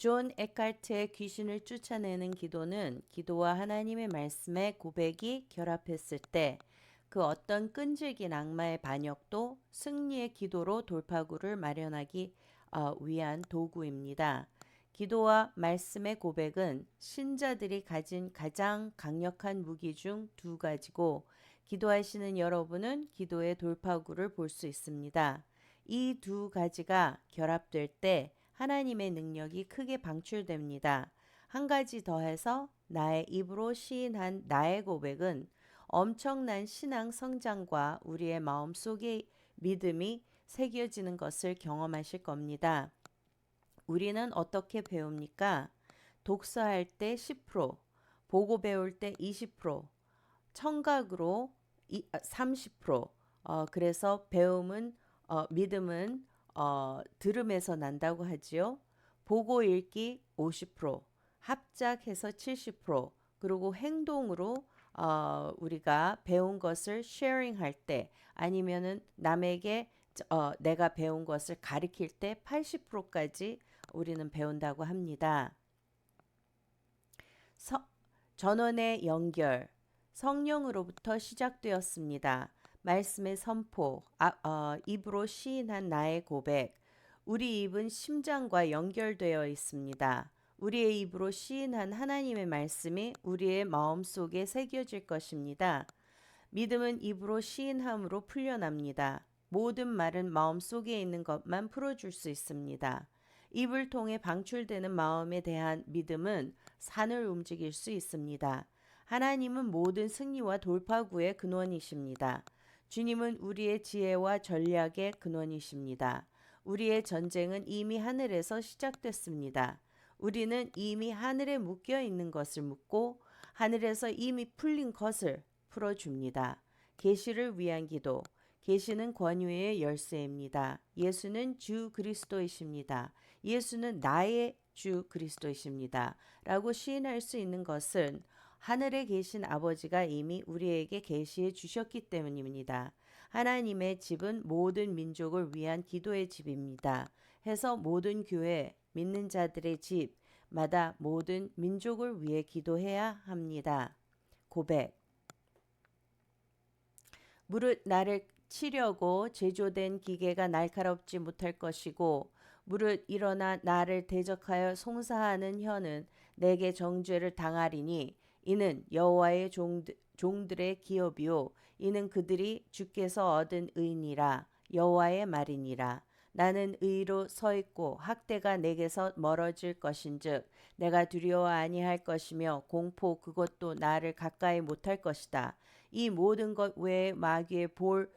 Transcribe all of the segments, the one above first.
존 에카르트의 귀신을 쫓아내는 기도는 기도와 하나님의 말씀의 고백이 결합했을 때 그 어떤 끈질긴 악마의 반역도 승리의 기도로 돌파구를 마련하기 위한 도구입니다. 기도와 말씀의 고백은 신자들이 가진 가장 강력한 무기 중 두 가지고 기도하시는 여러분은 기도의 돌파구를 볼 수 있습니다. 이 두 가지가 결합될 때 하나님의 능력이 크게 방출됩니다. 한 가지 더해서 나의 입으로 시인한 나의 고백은 엄청난 신앙 성장과 우리의 마음속에 믿음이 새겨지는 것을 경험하실 겁니다. 우리는 어떻게 배웁니까? 독서할 때 10%, 보고 배울 때 20%, 청각으로 30%. 그래서 배움은 믿음은 들음에서 난다고 하지요. 보고 읽기 50%, 합작해서 70%, 그리고 행동으로 우리가 배운 것을 sharing 할 때 아니면은 남에게 내가 배운 것을 가르칠 때 80%까지 우리는 배운다고 합니다. 서, 전원의 연결, 성령으로부터 시작되었습니다. 말씀의 선포, 입으로 시인한 나의 고백. 우리 입은 심장과 연결되어 있습니다. 우리의 입으로 시인한 하나님의 말씀이 우리의 마음속에 새겨질 것입니다. 믿음은 입으로 시인함으로 풀려납니다. 모든 말은 마음속에 있는 것만 풀어줄 수 있습니다. 입을 통해 방출되는 마음에 대한 믿음은 산을 움직일 수 있습니다. 하나님은 모든 승리와 돌파구의 근원이십니다. 주님은 우리의 지혜와 전략의 근원이십니다. 우리의 전쟁은 이미 하늘에서 시작됐습니다. 우리는 이미 하늘에 묶여 있는 것을 묻고 하늘에서 이미 풀린 것을 풀어줍니다. 계시를 위한 기도. 계시는 권위의 열쇠입니다. 예수는 주 그리스도이십니다. 예수는 나의 주 그리스도이십니다. 라고 시인할 수 있는 것은 하늘에 계신 아버지가 이미 우리에게 계시해 주셨기 때문입니다. 하나님의 집은 모든 민족을 위한 기도의 집입니다. 해서 모든 교회, 믿는 자들의 집마다 모든 민족을 위해 기도해야 합니다. 고백. 무릇 나를 치려고 제조된 기계가 날카롭지 못할 것이고 무릇 일어나 나를 대적하여 송사하는 혀는 내게 정죄를 당하리니 이는 여호와의 종들의 기업이요 이는 그들이 주께서 얻은 의니라 여호와의 말이니라. 나는 의로 서 있고 학대가 내게서 멀어질 것인즉 내가 두려워 아니할 것이며 공포 그것도 나를 가까이 못할 것이다. 이 모든 것 외에 마귀의 불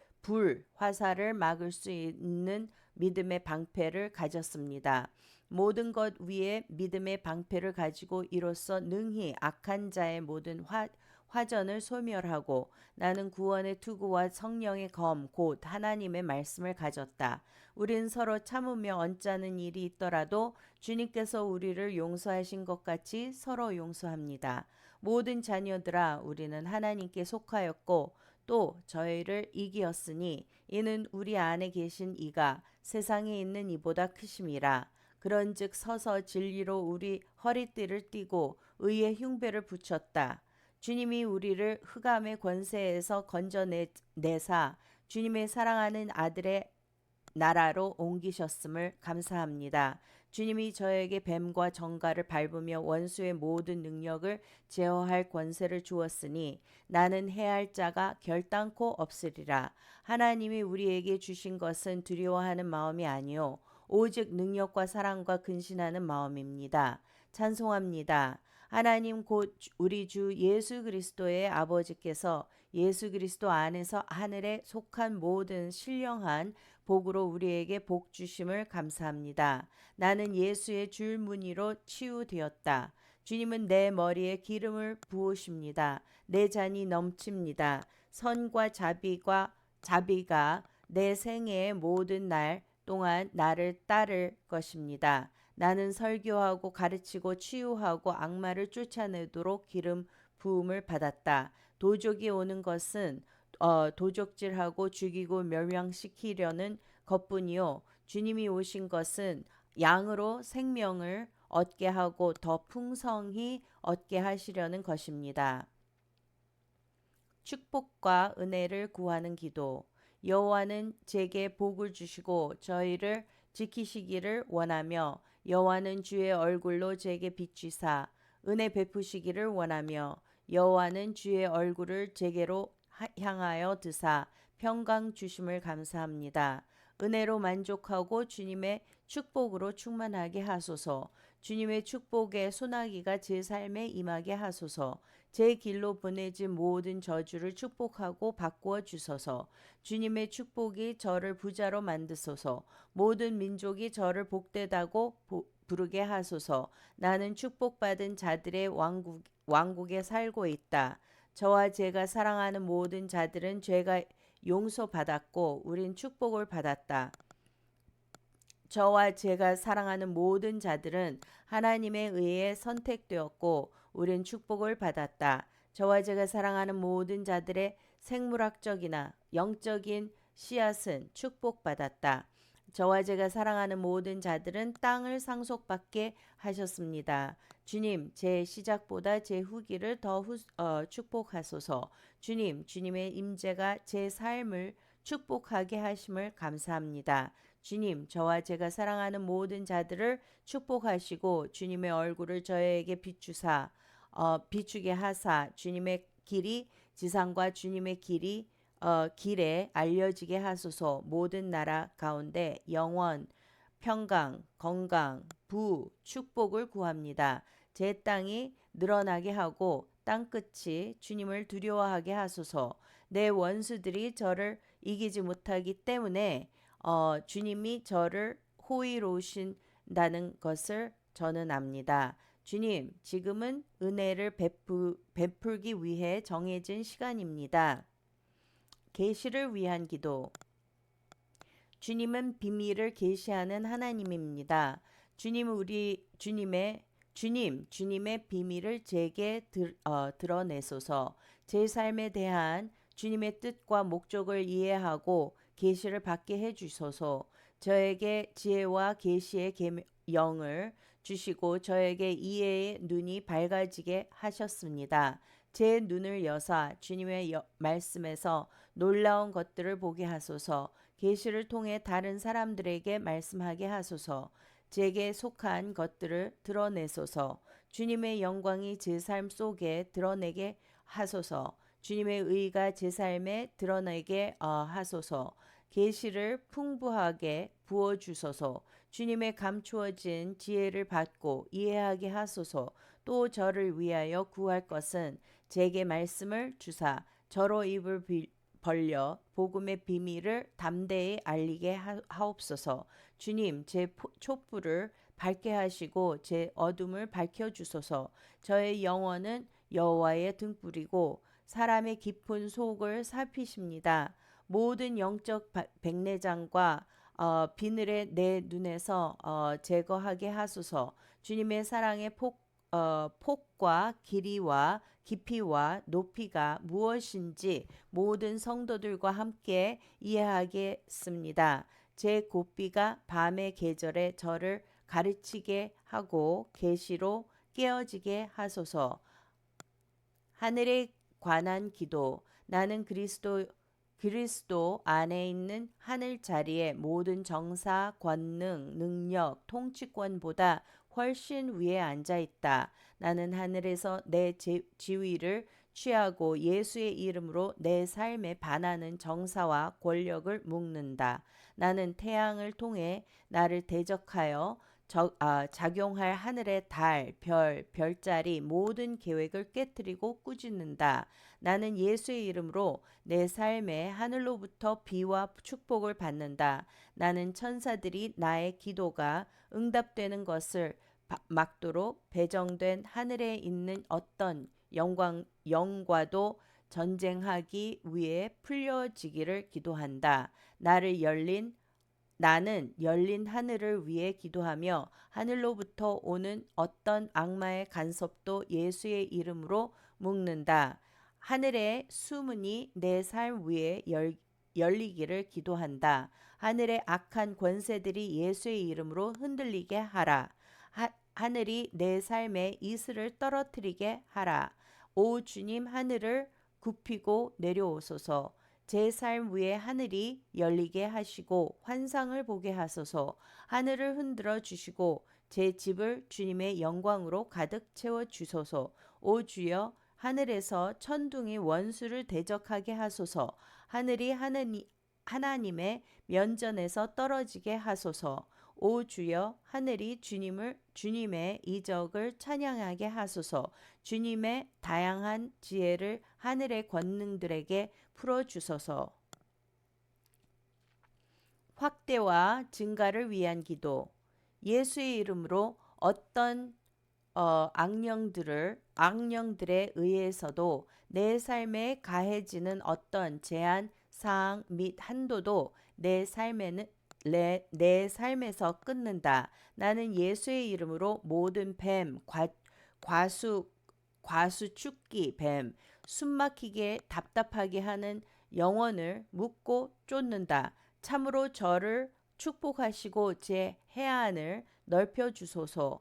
화살을 막을 수 있는 믿음의 방패를 가졌습니다. 모든 것 위에 믿음의 방패를 가지고 이로써 능히 악한 자의 모든 화전을 소멸하고 나는 구원의 투구와 성령의 검 곧 하나님의 말씀을 가졌다. 우린 서로 참으며 언짢은 일이 있더라도 주님께서 우리를 용서하신 것 같이 서로 용서합니다. 모든 자녀들아 우리는 하나님께 속하였고 또 저희를 이기었으니 이는 우리 안에 계신 이가 세상에 있는 이보다 크심이라. 그런즉 서서 진리로 우리 허리띠를 띠고 의의 흉배를 붙였다. 주님이 우리를 흑암의 권세에서 건져내사 주님의 사랑하는 아들의 나라로 옮기셨음을 감사합니다. 주님이 저에게 뱀과 정갈을 밟으며 원수의 모든 능력을 제어할 권세를 주었으니 나는 해할 자가 결단코 없으리라. 하나님이 우리에게 주신 것은 두려워하는 마음이 아니요 오직 능력과 사랑과 근신하는 마음입니다. 찬송합니다. 하나님 곧 우리 주 예수 그리스도의 아버지께서 예수 그리스도 안에서 하늘에 속한 모든 신령한 복으로 우리에게 복 주심을 감사합니다. 나는 예수의 줄무늬로 치유되었다. 주님은 내 머리에 기름을 부으십니다. 내 잔이 넘칩니다. 선과 자비가 내 생애의 모든 날 동안 나를 따를 것입니다. 나는 설교하고 가르치고 치유하고 악마를 쫓아내도록 기름 부음을 받았다. 도적이 오는 것은 도적질하고 죽이고 멸망시키려는 것뿐이요. 주님이 오신 것은 양으로 생명을 얻게 하고 더 풍성히 얻게 하시려는 것입니다. 축복과 은혜를 구하는 기도. 여호와는 제게 복을 주시고 저희를 지키시기를 원하며 여호와는 주의 얼굴로 제게 비추사 은혜 베푸시기를 원하며 여호와는 주의 얼굴을 제게로 향하여 드사 평강 주심을 감사합니다. 은혜로 만족하고 주님의 축복으로 충만하게 하소서. 주님의 축복의 소나기가 제 삶에 임하게 하소서. 제 길로 보내진 모든 저주를 축복하고 바꾸어 주소서. 주님의 축복이 저를 부자로 만드소서. 모든 민족이 저를 복되다고 부르게 하소서. 나는 축복받은 자들의 왕국에 살고 있다. 저와 제가 사랑하는 모든 자들은 죄가 용서받았고 우린 축복을 받았다. 저와 제가 사랑하는 모든 자들은 하나님에 의해 선택되었고 우린 축복을 받았다. 저와 제가 사랑하는 모든 자들의 생물학적이나 영적인 씨앗은 축복받았다. 저와 제가 사랑하는 모든 자들은 땅을 상속받게 하셨습니다. 주님, 제 시작보다 제 후기를 더 축복하소서. 주님, 주님의 임재가 제 삶을 축복하게 하심을 감사합니다. 주님, 저와 제가 사랑하는 모든 자들을 축복하시고 주님의 얼굴을 저에게 비추게 하사 주님의 길이 지상과 주님의 길에 알려지게 하소서. 모든 나라 가운데 영원, 평강, 건강, 축복을 구합니다. 제 땅이 늘어나게 하고 땅끝이 주님을 두려워하게 하소서. 내 원수들이 저를 이기지 못하기 때문에 주님이 저를 호의로우신다는 것을 저는 압니다. 주님, 지금은 은혜를 베풀기 위해 정해진 시간입니다. 계시를 위한 기도. 주님은 비밀을 계시하는 하나님입니다. 주님의 비밀을 제게 드러내소서. 제 삶에 대한 주님의 뜻과 목적을 이해하고 계시를 받게 해주소서. 저에게 지혜와 계시의 영을 주시고 저에게 이해의 눈이 밝아지게 하셨습니다. 제 눈을 여사 주님의 말씀에서 놀라운 것들을 보게 하소서. 계시를 통해 다른 사람들에게 말씀하게 하소서. 제게 속한 것들을 드러내소서. 주님의 영광이 제 삶 속에 드러내게 하소서. 주님의 의가 제 삶에 드러내게 하소서. 계시를 풍부하게 부어 주소서. 주님의 감추어진 지혜를 받고 이해하게 하소서. 또 저를 위하여 구할 것은 제게 말씀을 주사 저로 입을 벌려 복음의 비밀을 담대히 알리게 하옵소서. 주님, 제 촛불을 밝게 하시고 제 어둠을 밝혀 주소서. 저의 영혼은 여호와의 등불이고 사람의 깊은 속을 살피십니다. 모든 영적 백내장과 비늘의 내 눈에서 제거하게 하소서. 주님의 사랑의 폭과 길이와 깊이와 높이가 무엇인지 모든 성도들과 함께 이해하겠습니다. 제 고삐가 밤의 계절에 저를 가르치게 하고 계시로 깨어지게 하소서. 하늘에 관한 기도. 나는 그리스도 안에 있는 하늘 자리에 모든 정사, 권능, 능력, 통치권보다 훨씬 위에 앉아 있다. 나는 하늘에서 내 지위를 취하고 예수의 이름으로 내 삶에 반하는 정사와 권력을 묶는다. 나는 태양을 통해 나를 대적하여 작용할 하늘의 달, 별자리 모든 계획을 깨뜨리고 꾸짖는다. 나는 예수의 이름으로 내 삶에 하늘로부터 비와 축복을 받는다. 나는 천사들이 나의 기도가 응답되는 것을 막도록 배정된 하늘에 있는 어떤 영과도 전쟁하기 위해 풀려지기를 기도한다. 나는 열린 하늘을 위해 기도하며 하늘로부터 오는 어떤 악마의 간섭도 예수의 이름으로 묶는다. 하늘의 수문이 내 삶 위에 열리기를 기도한다. 하늘의 악한 권세들이 예수의 이름으로 흔들리게 하라. 하늘이 내 삶에 이슬을 떨어뜨리게 하라. 오 주님, 하늘을 굽히고 내려오소서. 제 삶 위에 하늘이 열리게 하시고 환상을 보게 하소서. 하늘을 흔들어 주시고 제 집을 주님의 영광으로 가득 채워 주소서. 오 주여, 하늘에서 천둥이 원수를 대적하게 하소서. 하늘이 하나님의 면전에서 떨어지게 하소서. 오 주여, 하늘이 주님의 이적을 찬양하게 하소서. 주님의 다양한 지혜를 하늘의 권능들에게 풀어 주소서. 확대와 증가를 위한 기도. 예수의 이름으로 어떤 악령들에 의해서도 내 삶에 가해지는 어떤 제한, 사항 및 한도도 내 삶에서 끊는다. 나는 예수의 이름으로 모든 뱀, 과수 축기 뱀, 숨막히게 답답하게 하는 영혼을 묶고 쫓는다. 참으로 저를 축복하시고 제 해안을 넓혀 주소서.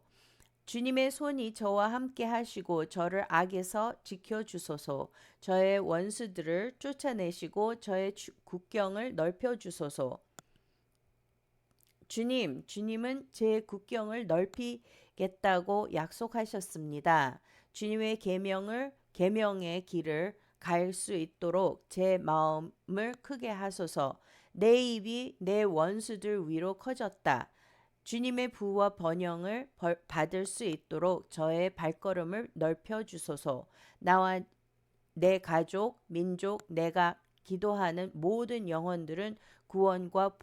주님의 손이 저와 함께 하시고 저를 악에서 지켜 주소서. 저의 원수들을 쫓아내시고 저의 국경을 넓혀 주소서. 주님은 제 국경을 넓히겠다고 약속하셨습니다. 주님의 계명의 길을 갈 수 있도록 제 마음을 크게 하소서. 내 입이 내 원수들 위로 커졌다. 주님의 부와 번영을 받을 수 있도록 저의 발걸음을 넓혀 주소서. 나와 내 가족, 민족, 내가 기도하는 모든 영혼들은 구원과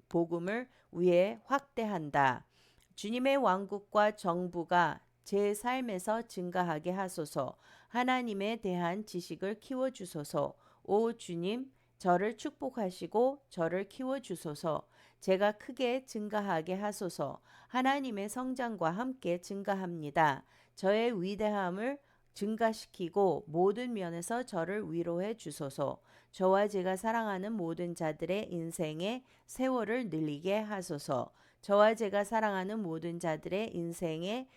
복음을 위해 확대한다. 주님의 왕국과 정부가 제 삶에서 증가하게 하소서. 하나님에 대한 지식을 키워주소서. 오 주님, 저를 축복하시고 저를 키워주소서. 제가 크게 증가하게 하소서. 하나님의 성장과 함께 증가합니다. 저의 위대함을 증가시키고 모든 면에서 저를 위로해 주소서. 저와 제가 사랑하는 모든 자들의 인생의 세월을 늘리게 하소서. 저와 제가 사랑하는 모든 자들의 인생에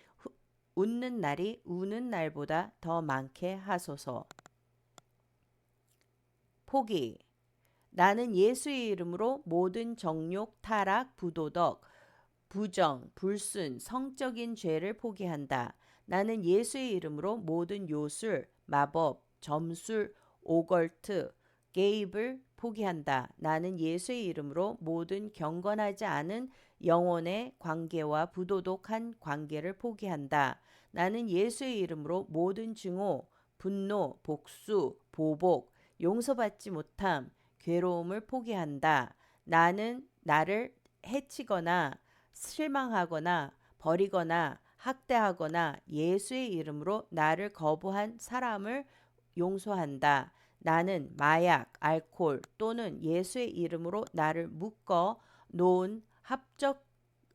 웃는 날이 우는 날보다 더 많게 하소서. 포기. 나는 예수의 이름으로 모든 정욕, 타락, 부도덕, 부정, 불순, 성적인 죄를 포기한다. 나는 예수의 이름으로 모든 요술, 마법, 점술, 오걸트, 게입을 포기한다. 나는 예수의 이름으로 모든 경건하지 않은 영혼의 관계와 부도덕한 관계를 포기한다. 나는 예수의 이름으로 모든 증오, 분노, 복수, 보복, 용서받지 못함, 괴로움을 포기한다. 나는 나를 해치거나 실망하거나 버리거나 학대하거나 예수의 이름으로 나를 거부한 사람을 용서한다. 나는 마약, 알코올 또는 예수의 이름으로 나를 묶어 놓은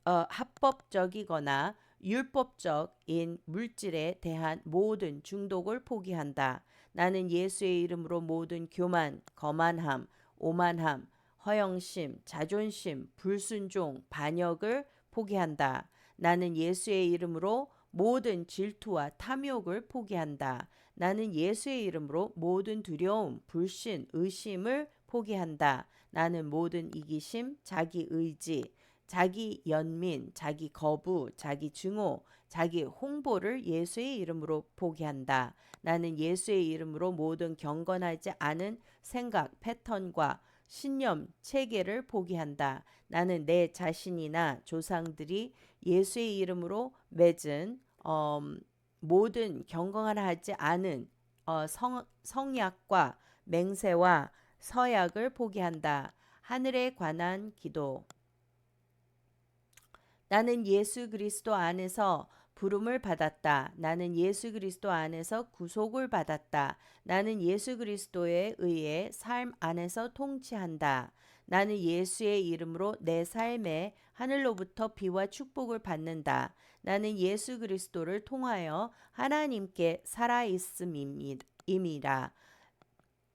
합법적이거나 율법적인 물질에 대한 모든 중독을 포기한다. 나는 예수의 이름으로 모든 교만, 거만함, 오만함, 허영심, 자존심, 불순종, 반역을 포기한다. 나는 예수의 이름으로 모든 질투와 탐욕을 포기한다. 나는 예수의 이름으로 모든 두려움, 불신, 의심을 포기한다. 나는 모든 이기심, 자기 의지, 자기 연민, 자기 거부, 자기 증오, 자기 홍보를 예수의 이름으로 포기한다. 나는 예수의 이름으로 모든 경건하지 않은 생각, 패턴과 신념, 체계를 포기한다. 나는 내 자신이나 조상들이 예수의 이름으로 맺은 모든 경건하지 않은 성약과 맹세와 서약을 포기한다. 하늘에 관한 기도. 나는 예수 그리스도 안에서 부름을 받았다. 나는 예수 그리스도 안에서 구속을 받았다. 나는 예수 그리스도에 의해 삶 안에서 통치한다. 나는 예수의 이름으로 내 삶에 하늘로부터 비와 축복을 받는다. 나는 예수 그리스도를 통하여 하나님께 살아있음이라.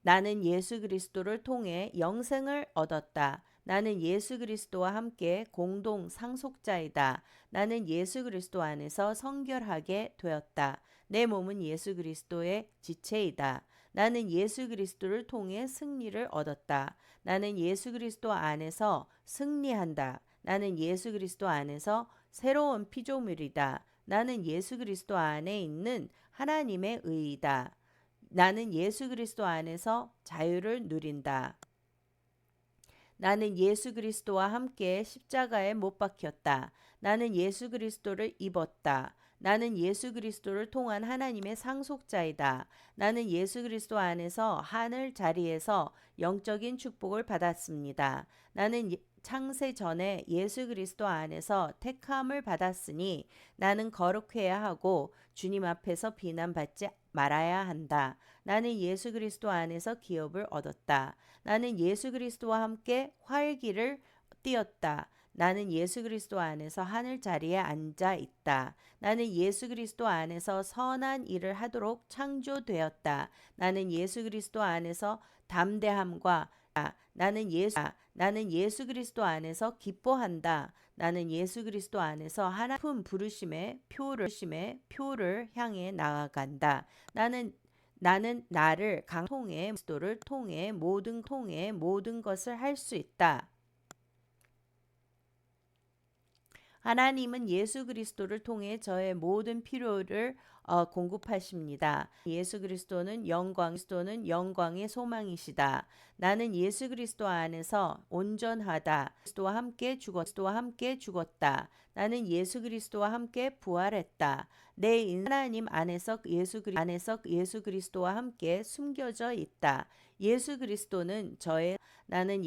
나는 예수 그리스도를 통해 영생을 얻었다. 나는 예수 그리스도와 함께 공동 상속자이다. 나는 예수 그리스도 안에서 성결하게 되었다. 내 몸은 예수 그리스도의 지체이다. 나는 예수 그리스도를 통해 승리를 얻었다. 나는 예수 그리스도 안에서 승리한다. 나는 예수 그리스도 안에서 새로운 피조물이다. 나는 예수 그리스도 안에 있는 하나님의 의이다. 나는 예수 그리스도 안에서 자유를 누린다. 나는 예수 그리스도와 함께 십자가에 못 박혔다. 나는 예수 그리스도를 입었다. 나는 예수 그리스도를 통한 하나님의 상속자이다. 나는 예수 그리스도 안에서 하늘 자리에서 영적인 축복을 받았습니다. 나는 창세 전에 예수 그리스도 안에서 택함을 받았으니 나는 거룩해야 하고 주님 앞에서 비난받지 말아야 한다. 나는 예수 그리스도 안에서 기업을 얻었다. 나는 예수 그리스도와 함께 활기를 띄었다. 나는 예수 그리스도 안에서 하늘 자리에 앉아 있다. 나는 예수 그리스도 안에서 선한 일을 하도록 창조되었다. 나는 예수 그리스도 안에서 담대함과 나는 예수 그리스도 안에서 기뻐한다. 나는 예수 그리스도 안에서 하나님 부르심의 표를 향해 나아간다. 나는 나를 통해 그리스도를 통해 모든 것을 할 수 있다. 하나님은 예수 그리스도를 통해 저의 모든 필요를 공급하십니다. 예수 그리스도는 영광의 소망이시다. 나는 예수 그리스도 안에서 온전하다. 그리스도와 함께 죽었다. 나는 예수 그리스도와 함께 부활했다. 내 인생 하나님 안에서 예수 그리스도와 함께 숨겨져 있다. 예수 그리스도는 나는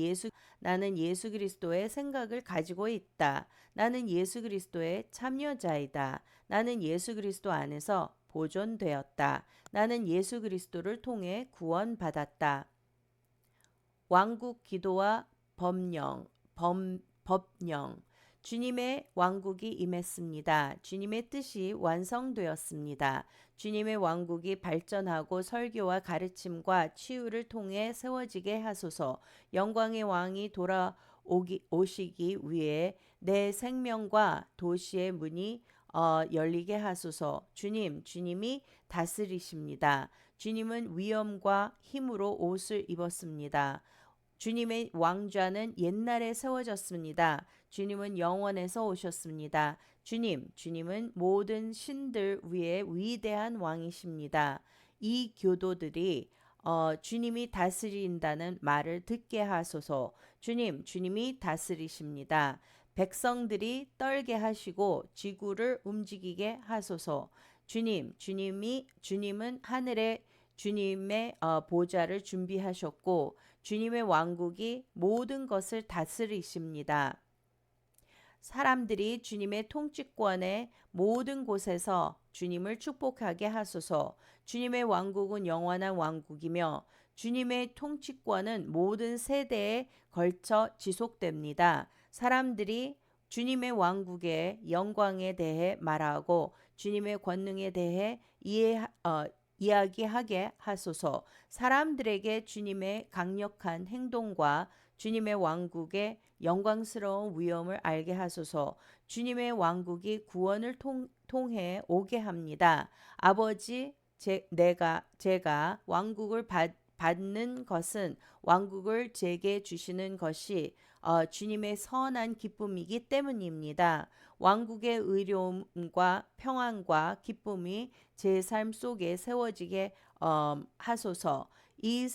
예수 그리스도의 생각을 가지고 있다. 나는 예수 그리스도의 참여자이다. 나는 예수 그리스도 안에서 보존되었다. 나는 예수 그리스도를 통해 구원받았다. 왕국 기도와 법령 주님의 왕국이 임했습니다. 주님의 뜻이 완성되었습니다. 주님의 왕국이 발전하고 설교와 가르침과 치유를 통해 세워지게 하소서. 영광의 왕이 오시기 위해 내 생명과 도시의 문이 열리게 하소서. 주님이 다스리십니다. 주님은 위엄과 힘으로 옷을 입었습니다. 주님의 왕좌는 옛날에 세워졌습니다. 주님은 영원에서 오셨습니다. 주님은 모든 신들 위에 위대한 왕이십니다. 이 교도들이 주님이 다스린다는 말을 듣게 하소서. 주님이 다스리십니다. 백성들이 떨게 하시고 지구를 움직이게 하소서. 주님은 하늘에 주님의 보좌를 준비하셨고 주님의 왕국이 모든 것을 다스리십니다. 사람들이 주님의 통치권의 모든 곳에서 주님을 축복하게 하소서. 주님의 왕국은 영원한 왕국이며 주님의 통치권은 모든 세대에 걸쳐 지속됩니다. 사람들이 주님의 왕국의 영광에 대해 말하고 주님의 권능에 대해 이야기하게 하소서. 사람들에게 주님의 강력한 행동과 주님의 왕국의 영광스러운 위엄을 알게 하소서. 주님의 왕국이 구원을 통해 오게 합니다. 아버지, 제가 왕국을 받는 것은 왕국을 제게 주시는 것이 주님의 선한 기쁨이기 때문입니다. 왕국의 의로움과 평안과 기쁨이 제 삶 속에 세워지게 하소서. 이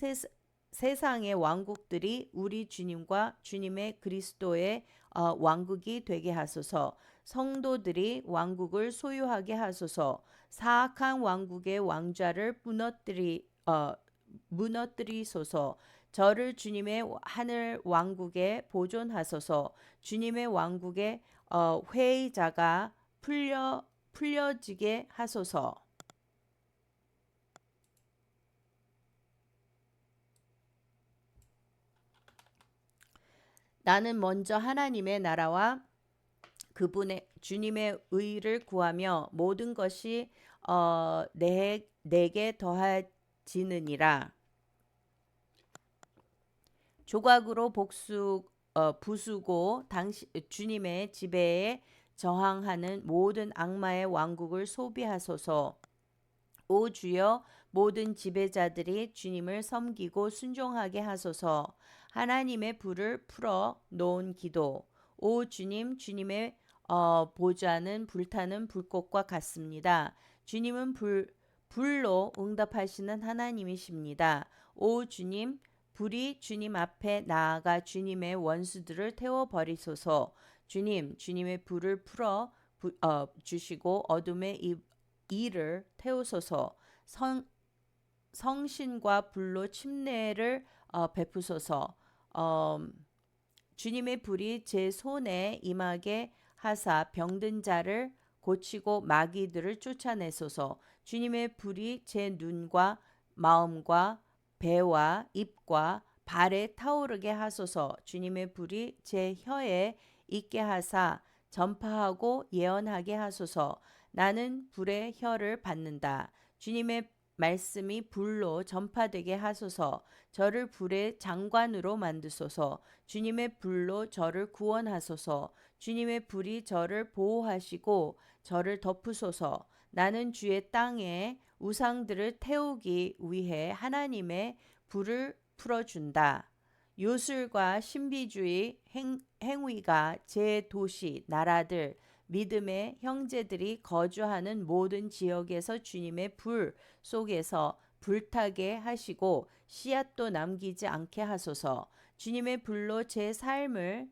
세상의 왕국들이 우리 주님과 주님의 그리스도의 왕국이 되게 하소서. 성도들이 왕국을 소유하게 하소서. 사악한 왕국의 왕좌를 무너뜨리소서. 저를 주님의 하늘 왕국에 보존하소서. 주님의 왕국의 회의자가 풀려지게 하소서. 나는 먼저 하나님의 나라와 그분의 주님의 의를 구하며 모든 것이 내게 더해지느니라. 조각으로 부수고 주님의 지배에 저항하는 모든 악마의 왕국을 소비하소서. 오 주여, 모든 지배자들이 주님을 섬기고 순종하게 하소서. 하나님의 불을 풀어 놓은 기도. 오 주님, 주님의 보좌는 불타는 불꽃과 같습니다. 주님은 불로 응답하시는 하나님이십니다. 오 주님, 불이 주님 앞에 나아가 주님의 원수들을 태워버리소서. 주님, 주님의 불을 풀어 주시고 어둠의 이를 태우소서. 성신과 불로 침례를 베푸소서. 어, 주님의 불이 제 손에 임하게 하사 병든 자를 고치고 마귀들을 쫓아내소서. 주님의 불이 제 눈과 마음과 배와 입과 발에 타오르게 하소서. 주님의 불이 제 혀에 있게 하사 전파하고 예언하게 하소서. 나는 불의 혀를 받는다. 주님의 말씀이 불로 전파되게 하소서. 저를 불의 장관으로 만드소서. 주님의 불로 저를 구원하소서. 주님의 불이 저를 보호하시고 저를 덮으소서. 나는 주의 땅에 우상들을 태우기 위해 하나님의 불을 풀어준다. 요술과 신비주의 행위가 제 도시, 나라들, 믿음의 형제들이 거주하는 모든 지역에서 주님의 불 속에서 불타게 하시고 씨앗도 남기지 않게 하소서. 주님의 불로 제 삶을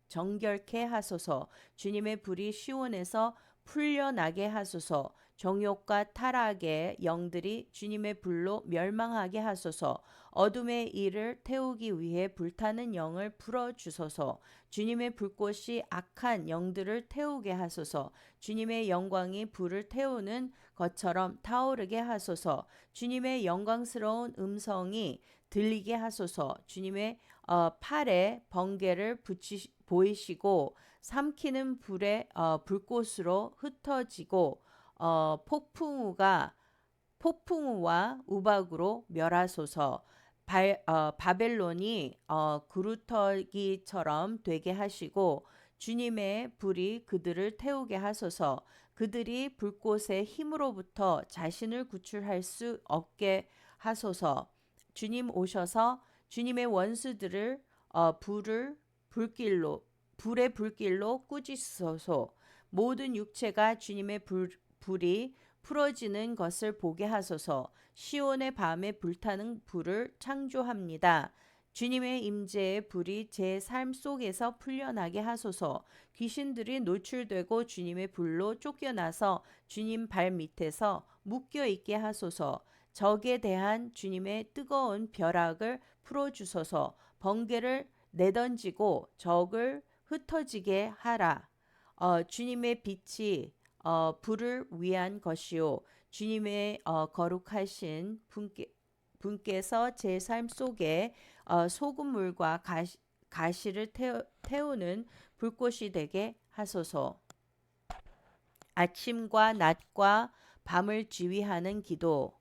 정결케 하소서. 주님의 불이 시온에서 풀려나게 하소서. 정욕과 타락의 영들이 주님의 불로 멸망하게 하소서. 어둠의 일을 태우기 위해 불타는 영을 풀어주소서. 주님의 불꽃이 악한 영들을 태우게 하소서. 주님의 영광이 불을 태우는 것처럼 타오르게 하소서. 주님의 영광스러운 음성이 들리게 하소서. 주님의 팔에 번개를 보이시고 삼키는 불의 불꽃으로 흩어지고 폭풍우와 우박으로 멸하소서. 바벨론이 그루터기처럼 되게 하시고 주님의 불이 그들을 태우게 하소서. 그들이 불꽃의 힘으로부터 자신을 구출할 수 없게 하소서. 주님 오셔서 주님의 원수들을 불의 불길로 꾸짖소서. 모든 육체가 주님의 불이 풀어지는 것을 보게 하소서. 시온의 밤에 불타는 불을 창조합니다. 주님의 임재의 불이 제 삶 속에서 풀려나게 하소서. 귀신들이 노출되고 주님의 불로 쫓겨나서 주님 발 밑에서 묶여 있게 하소서. 적에 대한 주님의 뜨거운 벼락을 풀어주소서. 번개를 내던지고 적을 흩어지게 하라. 주님의 빛이 불을 위한 것이요 주님의 거룩하신 분께서 제 삶 속에 소금물과 가시를 태우는 불꽃이 되게 하소서. 아침과 낮과 밤을 지휘하는 기도.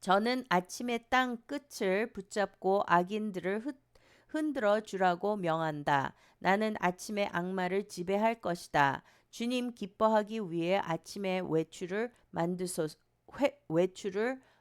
저는 아침의 땅 끝을 붙잡고 악인들을 흔들어 주라고 명한다. 나는 아침의 악마를 지배할 것이다. 주님 기뻐하기 위해 아침의 외출을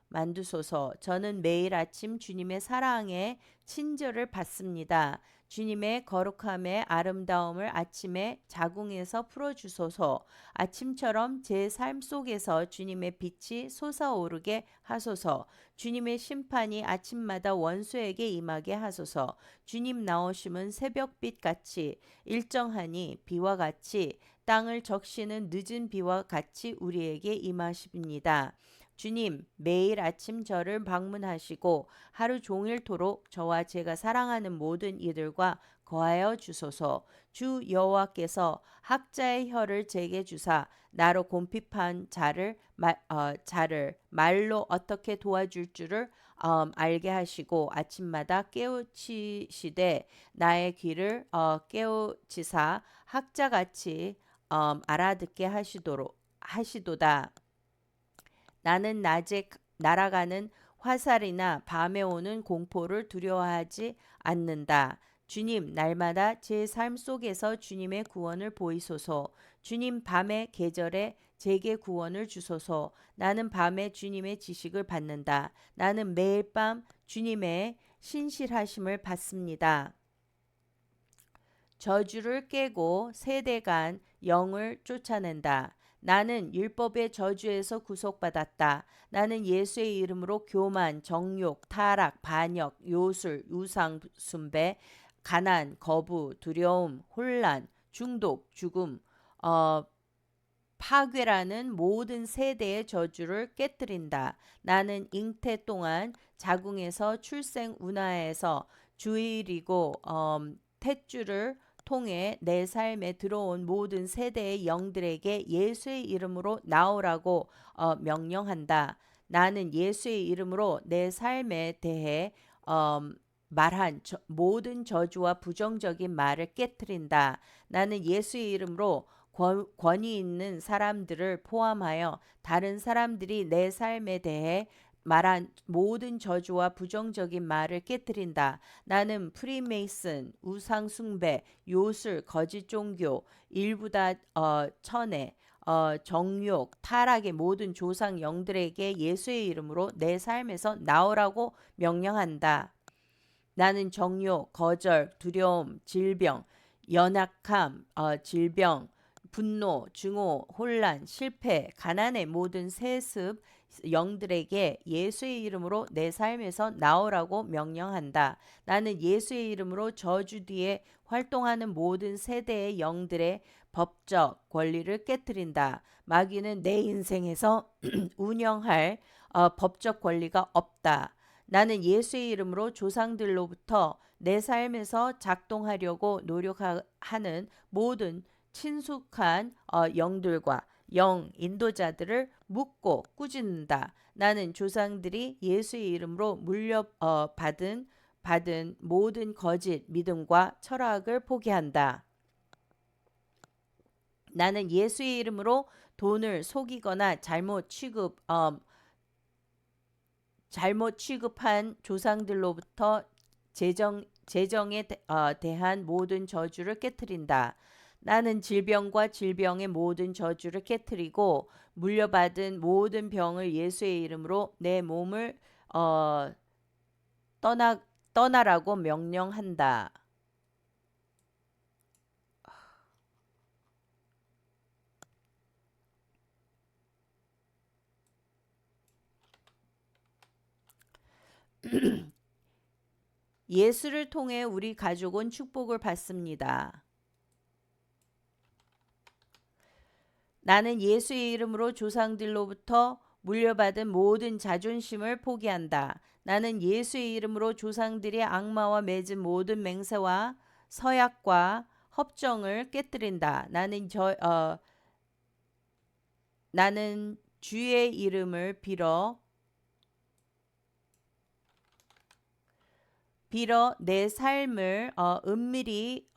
만드소서. 저는 매일 아침 주님의 사랑에 친절을 받습니다. 주님의 거룩함의 아름다움을 아침의 자궁에서 풀어주소서. 아침처럼 제 삶 속에서 주님의 빛이 솟아오르게 하소서. 주님의 심판이 아침마다 원수에게 임하게 하소서. 주님 나오심은 새벽빛 같이 일정하니 비와 같이 땅을 적시는 늦은 비와 같이 우리에게 임하십니다. 주님, 매일 아침 저를 방문하시고 하루 종일토록 저와 제가 사랑하는 모든 이들과 거하여 주소서. 주 여호와께서 학자의 혀를 제게 주사 나로 곰핍한 자를 말로 어떻게 도와줄 줄을 알게 하시고 아침마다 깨우치시되 나의 귀를 깨우치사 학자같이 알아듣게 하시도다. 나는 낮에 날아가는 화살이나 밤에 오는 공포를 두려워하지 않는다. 주님, 날마다 제 삶 속에서 주님의 구원을 보이소서. 주님, 밤의 계절에 제게 구원을 주소서. 나는 밤에 주님의 지식을 받는다. 나는 매일 밤 주님의 신실하심을 받습니다. 저주를 깨고 세대간 영을 쫓아낸다. 나는 율법의 저주에서 구속받았다. 나는 예수의 이름으로 교만, 정욕, 타락, 반역, 요술, 우상 숭배, 가난, 거부, 두려움, 혼란, 중독, 죽음, 파괴라는 모든 세대의 저주를 깨뜨린다. 나는 잉태 동안 자궁에서 출생 운하에서 주일이고 탯줄을 통해 내 삶에 들어온 모든 세대의 영들에게 예수의 이름으로 나오라고 명령한다. 나는 예수의 이름으로 내 삶에 대해 말한 모든 저주와 부정적인 말을 깨뜨린다. 나는 예수의 이름으로 권위 있는 사람들을 포함하여 다른 사람들이 내 삶에 대해 말한 모든 저주와 부정적인 말을 깨뜨린다. 나는 프리메이슨, 우상숭배, 요술, 거짓 종교, 일부다 천애, 정욕, 타락의 모든 조상 영들에게 예수의 이름으로 내 삶에서 나오라고 명령한다. 나는 정욕, 거절, 두려움, 질병, 연약함, 질병, 분노, 증오, 혼란, 실패, 가난의 모든 세습 영들에게 예수의 이름으로 내 삶에서 나오라고 명령한다. 나는 예수의 이름으로 저주 뒤에 활동하는 모든 세대의 영들의 법적 권리를 깨뜨린다. 마귀는 내 인생에서 운영할 법적 권리가 없다. 나는 예수의 이름으로 조상들로부터 내 삶에서 작동하려고 노력하는 모든 친숙한 영들과 영 인도자들을 묻고 꾸짖는다. 나는 조상들이 예수의 이름으로 받은 모든 거짓 믿음과 철학을 포기한다. 나는 예수의 이름으로 돈을 속이거나 잘못 취급한 조상들로부터 재정에 대한 모든 저주를 깨뜨린다. 나는 질병의 모든 저주를 깨뜨리고 물려받은 모든 병을 예수의 이름으로 내 몸을 떠나라고 명령한다. 예수를 통해 우리 가족은 축복을 받습니다. 나는 예수의 이름으로 조상들로부터 물려받은 모든 자존심을 포기한다. 나는 예수의 이름으로 조상들이 악마와 맺은 모든 맹세와 서약과 협정을 깨뜨린다. 나는 주의 이름을 빌어 내 삶을 은밀히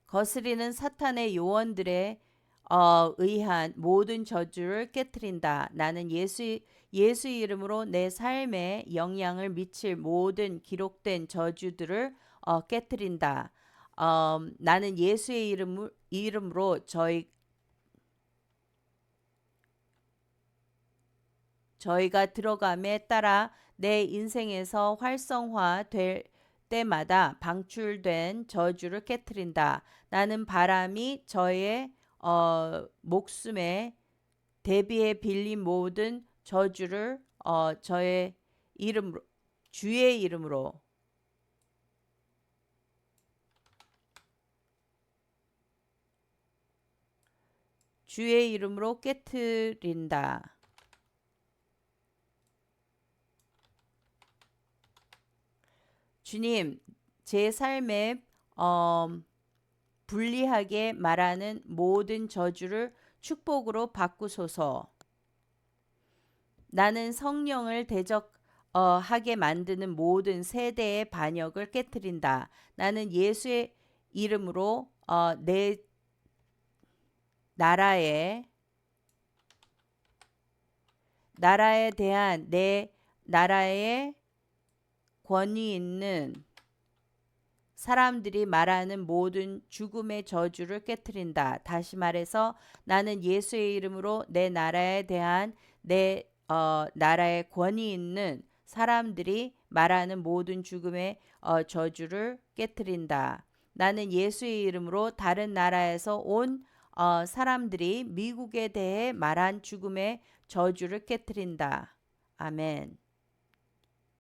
거스리는 사탄의 요원들에 의한 모든 저주를 깨뜨린다. 나는 예수 이름으로 내 삶에 영향을 미칠 모든 기록된 저주들을 깨뜨린다. 나는 예수의 이름으로 저희가 들어감에 따라 내 인생에서 활성화될 때마다 방출된 저주를 깨뜨린다. 나는 바람이 저의 목숨에 대비해 빌린 모든 저주를 저의 이름으로 주의 이름으로 깨뜨린다. 주님, 제 삶에 불리하게 말하는 모든 저주를 축복으로 바꾸소서. 나는 성령을 대적하게 만드는 모든 세대의 반역을 깨뜨린다. 나는 예수의 이름으로 내 나라에 대한 내 나라의 권위 있는 사람들이 말하는 모든 죽음의 저주를 깨뜨린다. 다시 말해서 나는 예수의 이름으로 내 나라에 대한 내 나라의 권위 있는 사람들이 말하는 모든 죽음의 저주를 깨뜨린다. 나는 예수의 이름으로 다른 나라에서 온 사람들이 미국에 대해 말한 죽음의 저주를 깨뜨린다. 아멘.